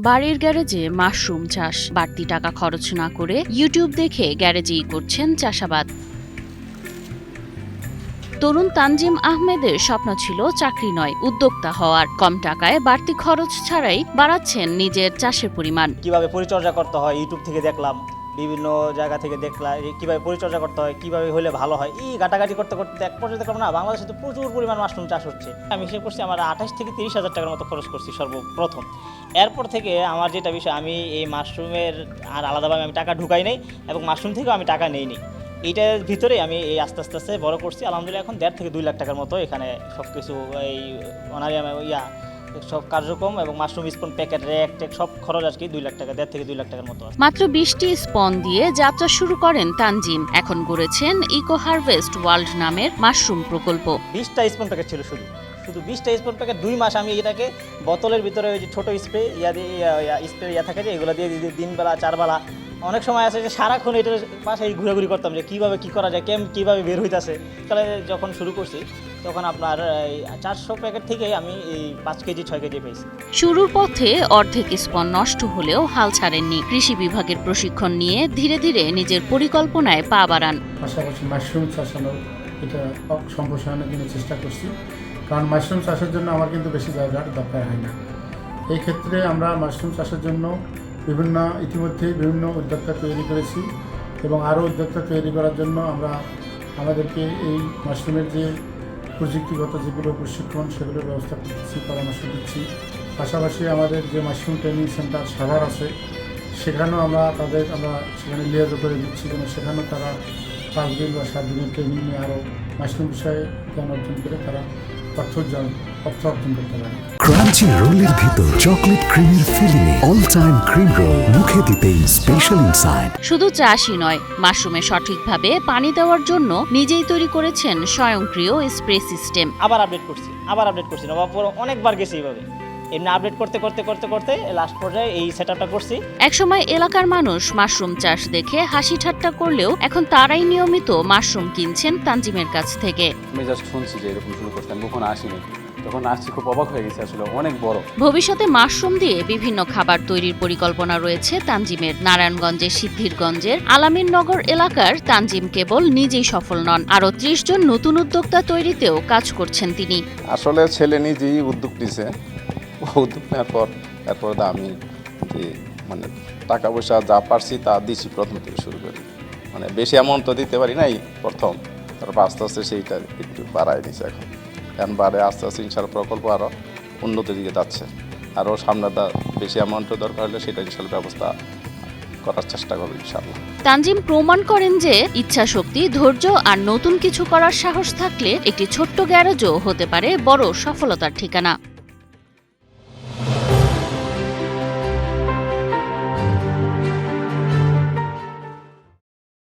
বাড়ির গ্যারেজে মাশরুম চাষ, বাড়তি টাকা খরচ না করে ইউটিউব দেখে গ্যারেজেই করছেন চাষাবাদ। তরুণ তানজিম আহমেদের স্বপ্ন ছিল চাকরি নয়, উদ্যোক্তা হওয়ার। কম টাকায় বাড়তি খরচ ছাড়াই বাড়াচ্ছেন নিজের চাষের পরিমাণ। কিভাবে পরিচর্যা করতে হয় ইউটিউব থেকে দেখলাম, বিভিন্ন জায়গা থেকে দেখলাম কিভাবে পরিচর্যা করতে হয়, কিভাবে হলে ভালো হয়। এই ঘাটাঘাটি করতে করতে এক পর্যায়ে দেখলাম না, বাংলাদেশে তো প্রচুর পরিমাণ মাশরুম চাষ হচ্ছে। আমি হিসেব করছি আমার 28 থেকে 30,000 টাকার মতো খরচ করছি সর্বপ্রথম। এরপর থেকে আমার যেটা বিষয়, আমি এই মাশরুমের আর আলাদাভাবে আমি টাকা ঢুকাই নাই এবং মাশরুম থেকেও আমি টাকা নেইনি। এইটার ভিতরে আমি এই আস্তে আস্তে আস্তে বড় করছি। আলহামদুলিল্লাহ এখন 1.5 থেকে 2 লাখ টাকার মতো এখানে সব কিছু এই অনারিয়াম সব কার্যক্রম এবং মাশরুম স্পন প্যাকেট র্যাক ট্যাক সব খরচ আর কি 2 লাখ টাকা, 1.5 থেকে 2 লাখ টাকার মতো। মাত্র 20টি স্পন দিয়ে যাত্রা শুরু করেন তানজিম। এখন গড়েছেন ইকো হারভেস্ট ওয়ার্ল্ড নামের মাশরুম প্রকল্প। 20টা স্পন প্যাকেট ছিল শুধু 20টা স্পন প্যাকেট। 2 মাস আমি এটাকে বোতলের ভিতরে ওই যে ছোট স্প্রে স্প্রে থাকে যে এগুলো দিয়ে দিনবেলা 4 বেলা, অনেক সময় আছে যে সারাক্ষণ এটার পাশে ঘুরাঘুরি করতাম যে কীভাবে কী করা যায়, কীভাবে বের হইতেছে। তাহলে যখন শুরু করছি তখন আপনার 400 প্যাকেট থেকে আমি এই 5 কেজি 6 কেজি পেয়েছি। শুরুর পথে অর্ধেক স্পন নষ্ট হলেও হাল ছাড়েননি। কৃষি বিভাগের প্রশিক্ষণ নিয়ে ধীরে ধীরে নিজের পরিকল্পনায় পা বাড়ান। পাশাপাশি মাশরুম চাষানোর এটা সম্প্রসারণের জন্য চেষ্টা করছি, কারণ মাশরুম চাষের জন্য আমার কিন্তু বেশি জায়গার দরকার হয় না। এই ক্ষেত্রে আমরা মাশরুম চাষের জন্য ইতিমধ্যে বিভিন্ন উদ্যোক্তা তৈরি করেছি এবং আরও উদ্যোক্তা তৈরি করার জন্য আমরা আমাদেরকে এই মাশরুমের যে প্রযুক্তিগত যেগুলো প্রশিক্ষণ সেগুলোর ব্যবস্থা করতেছি, পরামর্শ দিচ্ছি। পাশাপাশি আমাদের যে মাশরুম ট্রেনিং সেন্টার সাভার আছে, সেখানেও আমরা সেখানে লিয়াজও করে দিচ্ছি, যেন সেখানেও তারা 5 দিন বা 7 দিনের ট্রেনিং নিয়ে আরও মাশরুম বিষয়ে জ্ঞান অর্জন করে তারা অর্থ অর্জন করতে পারে। ক্রাঞ্চি রোলের ভিতর চকলেট ক্রিমের filling, all time cream roll, মুখে দিতেই স্পেশাল ইনসাইড। শুধু চাষই নয়, মাশরুমে সঠিকভাবে পানি দেওয়ার জন্য নিজেই তৈরি করেছেন স্বয়ংক্রিয় স্প্রে সিস্টেম। আবার আপডেট করছি নবাব অনেকবার গেছি এইভাবে। এমনি আপডেট করতে লাস্ট পর্যায়ে এই সেটআপটা করছি। একসময় এলাকার মানুষ মাশরুম চাষ দেখে হাসি ঠাট্টা করলেও এখন তারাই নিয়মিত মাশরুম কিনছেন তানজিমের কাছ থেকে। আমি জাস্ট শুনছি যে এরকম শুরু করতে, আমি কখনো আসিনি, তখন আসছি খুব অবাক হয়ে গেছে, আসলে অনেক বড়। ভবিষ্যতে মাশরুম দিয়ে বিভিন্ন খাবার তৈরির পরিকল্পনা রয়েছে তানজিমের। নারায়ণগঞ্জের সিদ্ধিরগঞ্জের আলামিননগর এলাকার তানজিম কেবল নিজেই সফল নন, আরও 30 জন নতুন উদ্যোক্তা তৈরিতেও কাজ করছেন তিনি। আসলে ছেলে নিজেই উদ্যোগ নিছে, উদ্যোগ নেওয়ার পর এরপর আমি যে টাকা পয়সা যা পারছি তা দিছি প্রথম থেকে শুরু করি। বেশি অ্যামাউন্ট তো দিতে পারি নাই প্রথম, তারপর আস্তে আস্তে সেইটা একটু বাড়াই দিছে। এখন বাড়ে আস্তে আস্তে ইনশাল্লাহ প্রকল্প আরও উন্নতির দিকে যাচ্ছে। আরও সামনে বেশি অ্যামাউন্টের দরকার হলে সেটা ইনশাল্লাহ ব্যবস্থা করার চেষ্টা করবো ইনশাল্লাহ। তানজিম প্রমাণ করেন যে ইচ্ছা শক্তি, ধৈর্য আর নতুন কিছু করার সাহস থাকলে একটি ছোট্ট গ্যারেজও হতে পারে বড় সফলতার ঠিকানা।